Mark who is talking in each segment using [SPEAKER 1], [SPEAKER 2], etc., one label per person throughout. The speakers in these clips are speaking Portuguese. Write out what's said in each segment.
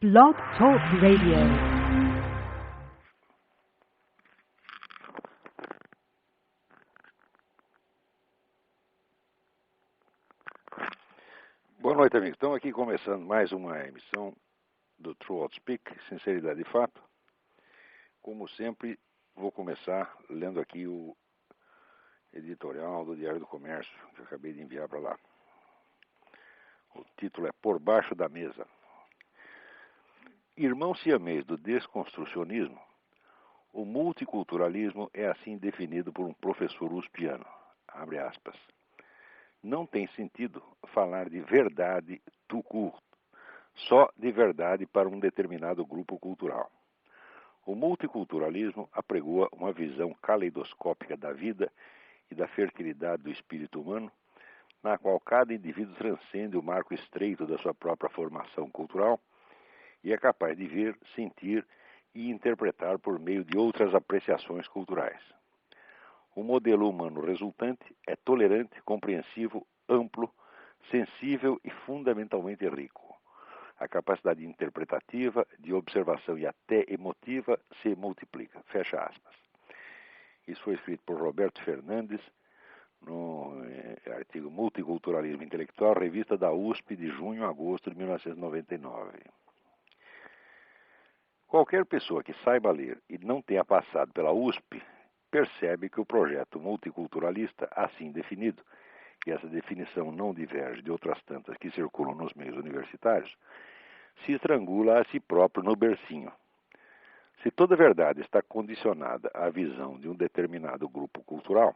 [SPEAKER 1] Blog Talk Radio.
[SPEAKER 2] Boa noite, amigos. Estamos aqui começando mais uma emissão do True Outspeak, Sinceridade e Fato. Como sempre, vou começar lendo aqui o editorial do Diário do Comércio, que eu acabei de enviar para lá. O título é Por Baixo da Mesa. Irmão siamês do desconstrucionismo, o multiculturalismo é assim definido por um professor uspiano. Abre aspas. Não tem sentido falar de verdade tout court, só de verdade para um determinado grupo cultural. O multiculturalismo apregoa uma visão caleidoscópica da vida e da fertilidade do espírito humano, na qual cada indivíduo transcende o marco estreito da sua própria formação cultural e é capaz de ver, sentir e interpretar por meio de outras apreciações culturais. O modelo humano resultante é tolerante, compreensivo, amplo, sensível e fundamentalmente rico. A capacidade interpretativa, de observação e até emotiva se multiplica. Fecha aspas. Isso foi escrito por Roberto Fernandes no artigo Multiculturalismo Intelectual, revista da USP de junho a agosto de 1999. Qualquer pessoa que saiba ler e não tenha passado pela USP percebe que o projeto multiculturalista, assim definido, e essa definição não diverge de outras tantas que circulam nos meios universitários, se estrangula a si próprio no bercinho. Se toda verdade está condicionada à visão de um determinado grupo cultural,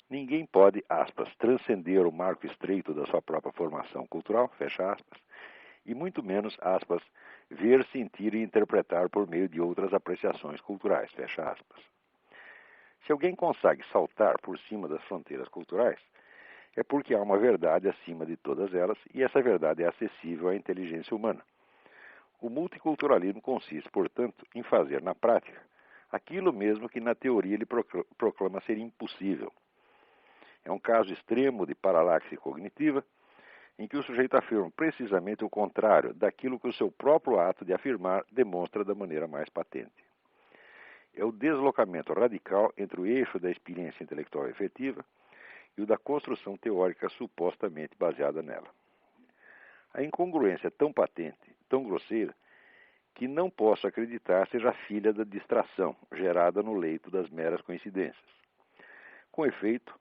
[SPEAKER 2] ninguém pode, aspas, transcender o marco estreito da sua própria formação cultural, fecha aspas, e muito menos, aspas, ver, sentir e interpretar por meio de outras apreciações culturais, fecha aspas. Se alguém consegue saltar por cima das fronteiras culturais, é porque há uma verdade acima de todas elas e essa verdade é acessível à inteligência humana. O multiculturalismo consiste, portanto, em fazer na prática aquilo mesmo que na teoria ele proclama ser impossível. É um caso extremo de paralaxe cognitiva, em que o sujeito afirma precisamente o contrário daquilo que o seu próprio ato de afirmar demonstra da maneira mais patente. É o deslocamento radical entre o eixo da experiência intelectual efetiva e o da construção teórica supostamente baseada nela. A incongruência é tão patente, tão grosseira, que não posso acreditar seja filha da distração gerada no leito das meras coincidências. Com efeito,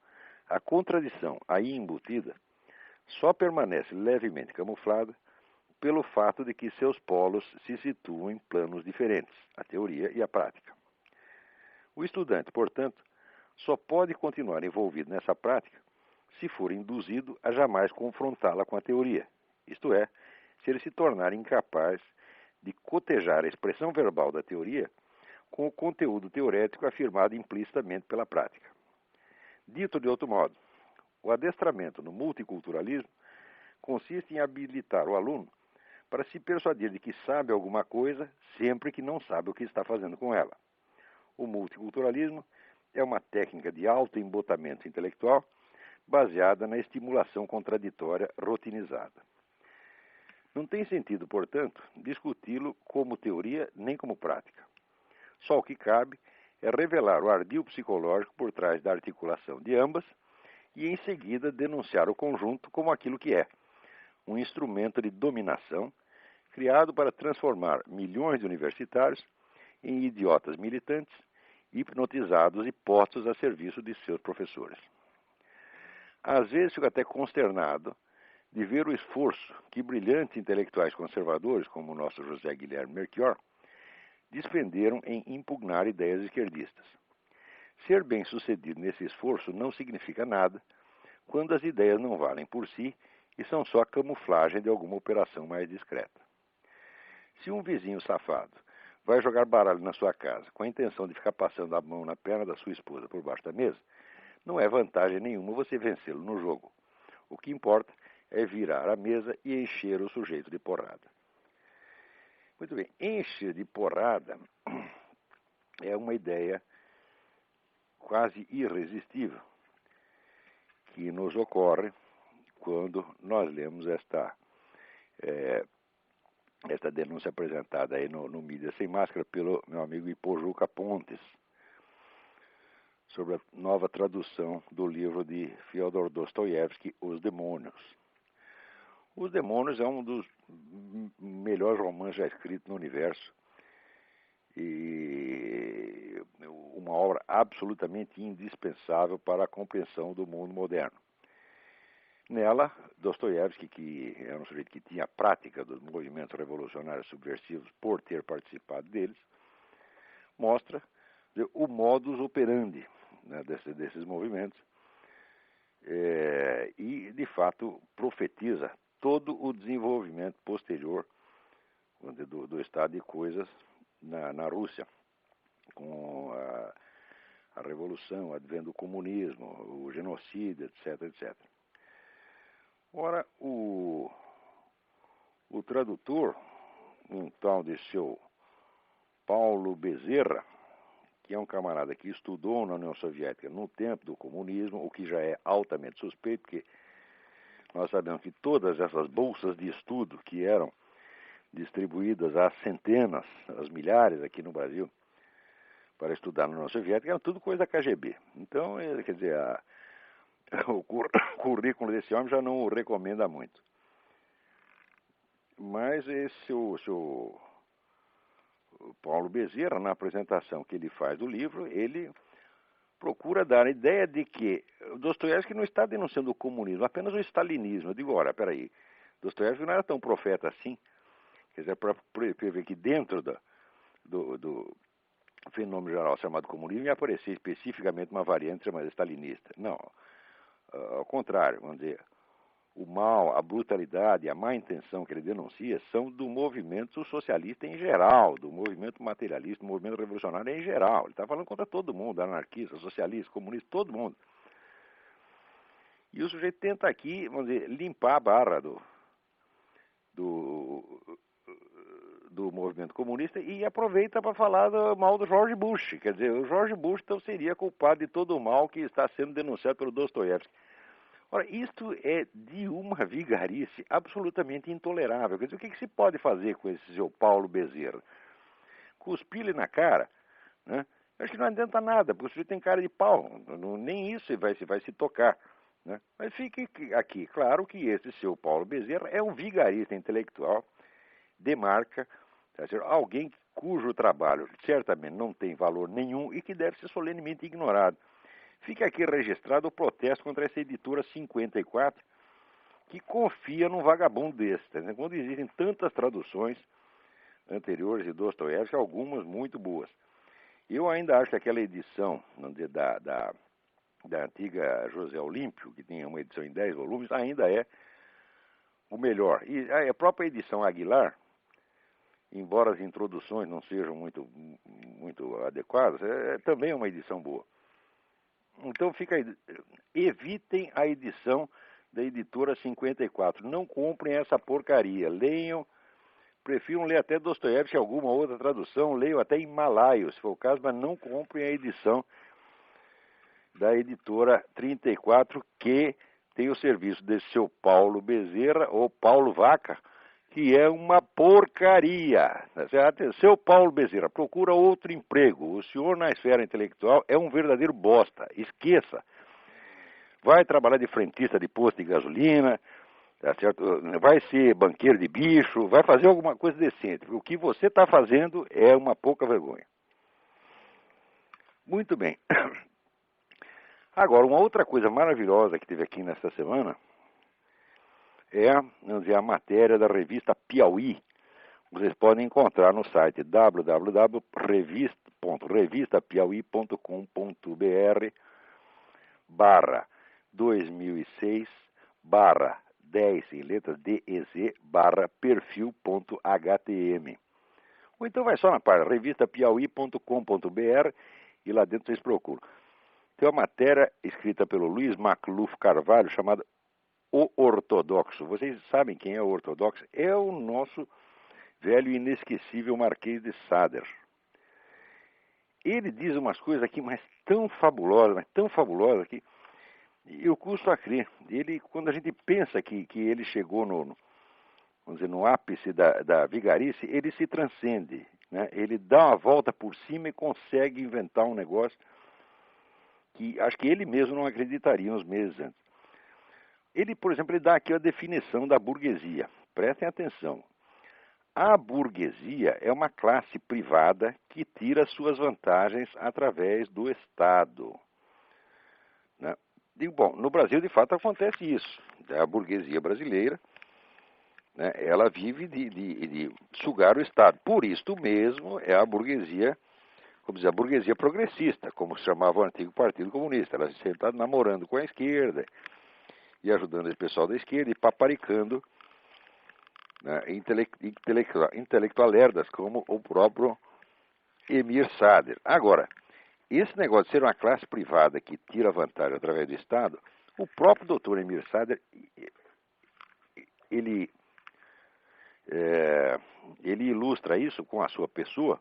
[SPEAKER 2] a contradição aí embutida só permanece levemente camuflada pelo fato de que seus polos se situam em planos diferentes, a teoria e a prática. O estudante, portanto, só pode continuar envolvido nessa prática se for induzido a jamais confrontá-la com a teoria, isto é, se ele se tornar incapaz de cotejar a expressão verbal da teoria com o conteúdo teorético afirmado implicitamente pela prática. Dito de outro modo, o adestramento no multiculturalismo consiste em habilitar o aluno para se persuadir de que sabe alguma coisa sempre que não sabe o que está fazendo com ela. O multiculturalismo é uma técnica de autoembotamento intelectual baseada na estimulação contraditória rotinizada. Não tem sentido, portanto, discuti-lo como teoria nem como prática. Só o que cabe é revelar o ardil psicológico por trás da articulação de ambas e, em seguida, denunciar o conjunto como aquilo que é, um instrumento de dominação criado para transformar milhões de universitários em idiotas militantes, hipnotizados e postos a serviço de seus professores. Às vezes fico até consternado de ver o esforço que brilhantes intelectuais conservadores, como o nosso José Guilherme Melchior, despenderam em impugnar ideias esquerdistas. Ser bem-sucedido nesse esforço não significa nada quando as ideias não valem por si e são só camuflagem de alguma operação mais discreta. Se um vizinho safado vai jogar baralho na sua casa com a intenção de ficar passando a mão na perna da sua esposa por baixo da mesa, não é vantagem nenhuma você vencê-lo no jogo. O que importa é virar a mesa e encher o sujeito de porrada. Muito bem, encher de porrada é uma ideia quase irresistível que nos ocorre quando nós lemos esta esta denúncia apresentada aí no Mídia Sem Máscara pelo meu amigo Ipojuca Pontes, sobre a nova tradução do livro de Fyodor Dostoiévski, Os Demônios. Os Demônios é um dos melhores romances já escritos no universo e uma obra absolutamente indispensável para a compreensão do mundo moderno. Nela, Dostoiévski, que era um sujeito que tinha a prática dos movimentos revolucionários subversivos por ter participado deles, mostra o modus operandi, né, desses movimentos e, de fato, profetiza todo o desenvolvimento posterior do estado de coisas na Rússia, com a revolução, o advento do comunismo, o genocídio, etc, etc. Ora, o tradutor, um tal de seu Paulo Bezerra, que é um camarada que estudou na União Soviética no tempo do comunismo, o que já é altamente suspeito, porque nós sabemos que todas essas bolsas de estudo que eram distribuídas às centenas, às milhares aqui no Brasil, para estudar na União Soviética, eram tudo coisa da KGB. Então, quer dizer, o currículo desse homem já não o recomenda muito. Mas o Paulo Bezerra, na apresentação que ele faz do livro, ele procura dar a ideia de que Dostoiévski não está denunciando o comunismo, apenas o stalinismo. Eu digo, ora, peraí, Dostoiévski não era tão profeta assim. Quer dizer, para prever que dentro do fenômeno geral chamado comunismo ia aparecer especificamente uma variante chamada stalinista. Não, ao contrário, vamos dizer, o mal, a brutalidade, a má intenção que ele denuncia são do movimento socialista em geral, do movimento materialista, do movimento revolucionário em geral. Ele está falando contra todo mundo, anarquista, socialista, comunista, todo mundo. E o sujeito tenta aqui, vamos dizer, limpar a barra do movimento comunista e aproveita para falar do mal do George Bush. Quer dizer, o George Bush então seria culpado de todo o mal que está sendo denunciado pelo Dostoiévski. Ora, isto é de uma vigarice absolutamente intolerável. Quer dizer, o que se pode fazer com esse seu Paulo Bezerra? Cuspir-lhe na cara, né? Acho que não adianta nada, porque o sujeito tem cara de pau, nem isso vai se tocar. Né? Mas fique aqui claro que esse seu Paulo Bezerra é um vigarista intelectual de marca, tá certo? Alguém cujo trabalho certamente não tem valor nenhum e que deve ser solenemente ignorado. Fica aqui registrado o protesto contra essa editora 54, que confia num vagabundo desse. Tá? Quando existem tantas traduções anteriores de Dostoiévski, algumas muito boas. Eu ainda acho que aquela edição da antiga José Olímpio, que tinha uma edição em 10 volumes, ainda é o melhor. E a própria edição Aguilar, embora as introduções não sejam muito adequadas, também é uma edição boa. Então evitem a edição da editora 54. Não comprem essa porcaria. Leiam, prefiram ler até Dostoiévski, alguma outra tradução, leiam até em malaio, se for o caso, mas não comprem a edição da editora 34, que tem o serviço desse seu Paulo Bezerra, ou Paulo Vaca, que é uma porcaria. Seu Paulo Bezerra, procura outro emprego. O senhor na esfera intelectual é um verdadeiro bosta. Esqueça. Vai trabalhar de frentista de posto de gasolina, tá certo? Vai ser banqueiro de bicho, vai fazer alguma coisa decente. O que você está fazendo é uma pouca vergonha. Muito bem. Agora, uma outra coisa maravilhosa que teve aqui nesta semana é, vamos dizer, a matéria da revista Piauí. Vocês podem encontrar no site www.revistapiauí.com.br/2006/10 em letras DEZ/perfil.htm. Ou então vai só na página revistapiauí.com.br e lá dentro vocês procuram. Tem uma matéria escrita pelo Luiz Macluf Carvalho chamada O Ortodoxo. Vocês sabem quem é o Ortodoxo? É o nosso velho e inesquecível Marquês de Sade. Ele diz umas coisas aqui, mas tão fabulosas que eu custo a crer. Ele, quando a gente pensa que ele chegou vamos dizer, no ápice da vigarice, ele se transcende, né? Ele dá uma volta por cima e consegue inventar um negócio que acho que ele mesmo não acreditaria uns meses antes. Ele, por exemplo, ele dá aqui a definição da burguesia. Prestem atenção. A burguesia é uma classe privada que tira suas vantagens através do Estado, né? Digo, bom, no Brasil, de fato, acontece isso. A burguesia brasileira, né, ela vive de sugar o Estado. Por isto mesmo, é a burguesia, como dizer, a burguesia progressista, como se chamava o antigo Partido Comunista. Ela sempre está namorando com a esquerda e ajudando esse pessoal da esquerda e paparicando, né, intelectualerdas como o próprio Emir Sader. Agora, esse negócio de ser uma classe privada que tira vantagem através do Estado, o próprio doutor Emir Sader, ele ilustra isso com a sua pessoa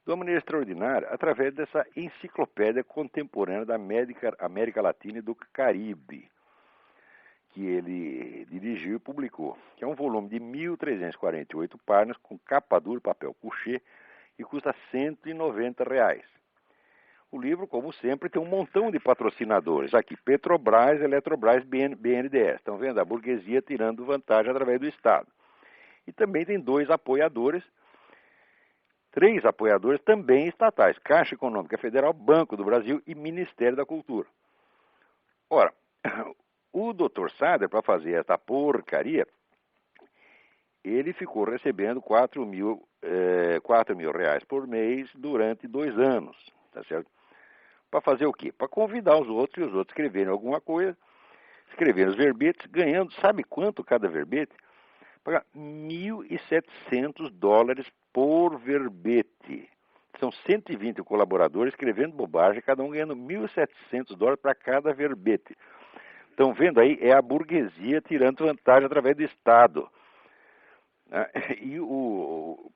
[SPEAKER 2] de uma maneira extraordinária através dessa enciclopédia contemporânea da América Latina e do Caribe, que ele dirigiu e publicou, que é um volume de 1.348 páginas, com capa dura, papel couché, e custa R$190. O livro, como sempre, tem um montão de patrocinadores. Aqui, Petrobras, Eletrobras, BNDES. Estão vendo? A burguesia tirando vantagem através do Estado. E também tem três apoiadores também estatais: Caixa Econômica Federal, Banco do Brasil e Ministério da Cultura. Ora, o Dr. Sader, para fazer essa porcaria, ele ficou recebendo R$4 mil por mês durante 2 anos, tá certo? Para fazer o quê? Para convidar os outros e os outros escreverem alguma coisa, escreverem os verbetes, ganhando, sabe quanto cada verbete? Pagar $1.700 por verbete. São 120 colaboradores escrevendo bobagem, cada um ganhando $1.700 para cada verbete. Estão vendo aí? É a burguesia tirando vantagem através do Estado. E o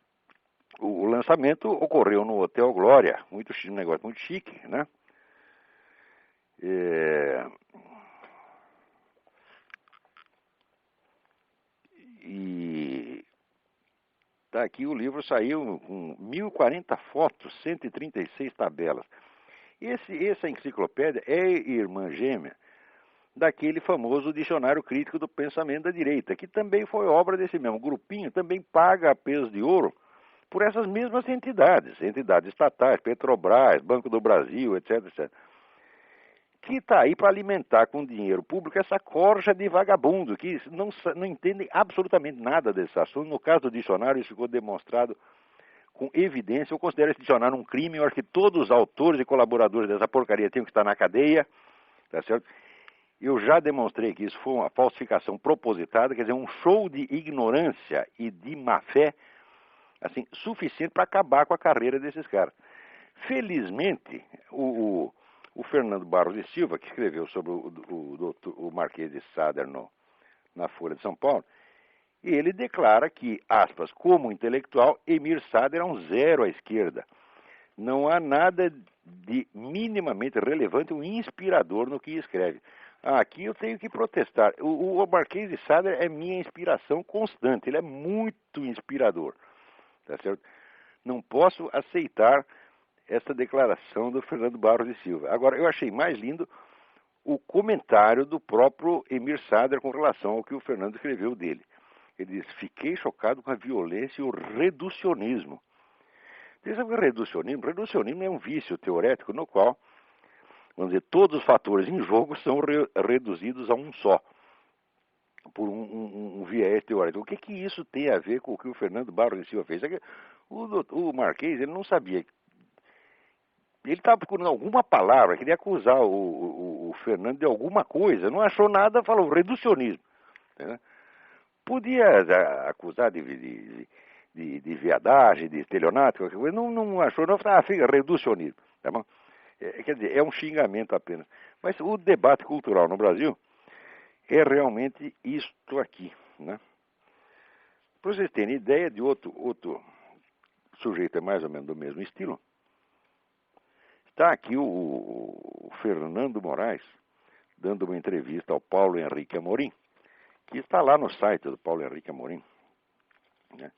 [SPEAKER 2] lançamento ocorreu no Hotel Glória, um negócio muito chique, né? E tá aqui, o livro saiu com 1.040 fotos, 136 tabelas. Essa enciclopédia é irmã gêmea daquele famoso Dicionário Crítico do Pensamento da Direita, que também foi obra desse mesmo grupinho, também paga a peso de ouro por essas mesmas entidades estatais, Petrobras, Banco do Brasil, etc, etc, que está aí para alimentar com dinheiro público essa corja de vagabundo, que não entendem absolutamente nada desse assunto. No caso do dicionário, isso ficou demonstrado com evidência. Eu considero esse dicionário um crime. Eu acho que todos os autores e colaboradores dessa porcaria tinham que estar na cadeia, tá certo? Eu já demonstrei que isso foi uma falsificação propositada, quer dizer, um show de ignorância e de má-fé, assim, suficiente para acabar com a carreira desses caras. Felizmente, o Fernando Barros de Silva, que escreveu sobre o Marquês de Sader na Folha de São Paulo, ele declara que, aspas, como intelectual, Emir Sader é um zero à esquerda. Não há nada de minimamente relevante ou inspirador no que escreve. Aqui eu tenho que protestar. O Marquês de Sader é minha inspiração constante. Ele é muito inspirador. Tá certo? Não posso aceitar essa declaração do Fernando Barros de Silva. Agora, eu achei mais lindo o comentário do próprio Emir Sader com relação ao que o Fernando escreveu dele. Ele diz: fiquei chocado com a violência e o reducionismo. Você sabe o que é reducionismo? Reducionismo é um vício teorético no qual, vamos dizer, todos os fatores em jogo são reduzidos a um só, por um viés teórico. O que isso tem a ver com o que o Fernando Barros de Silva fez? O Marquês, ele não sabia. Ele estava procurando alguma palavra, queria acusar o Fernando de alguma coisa, não achou nada, falou reducionismo. Né? Podia acusar de viadagem, de estelionato, qualquer coisa, não achou, não, fica reducionismo. Tá bom? Quer dizer, é um xingamento apenas. Mas o debate cultural no Brasil é realmente isto aqui. Né? Para vocês terem ideia de outro sujeito, é mais ou menos do mesmo estilo, está aqui o Fernando Moraes dando uma entrevista ao Paulo Henrique Amorim, que está lá no site do Paulo Henrique Amorim, né?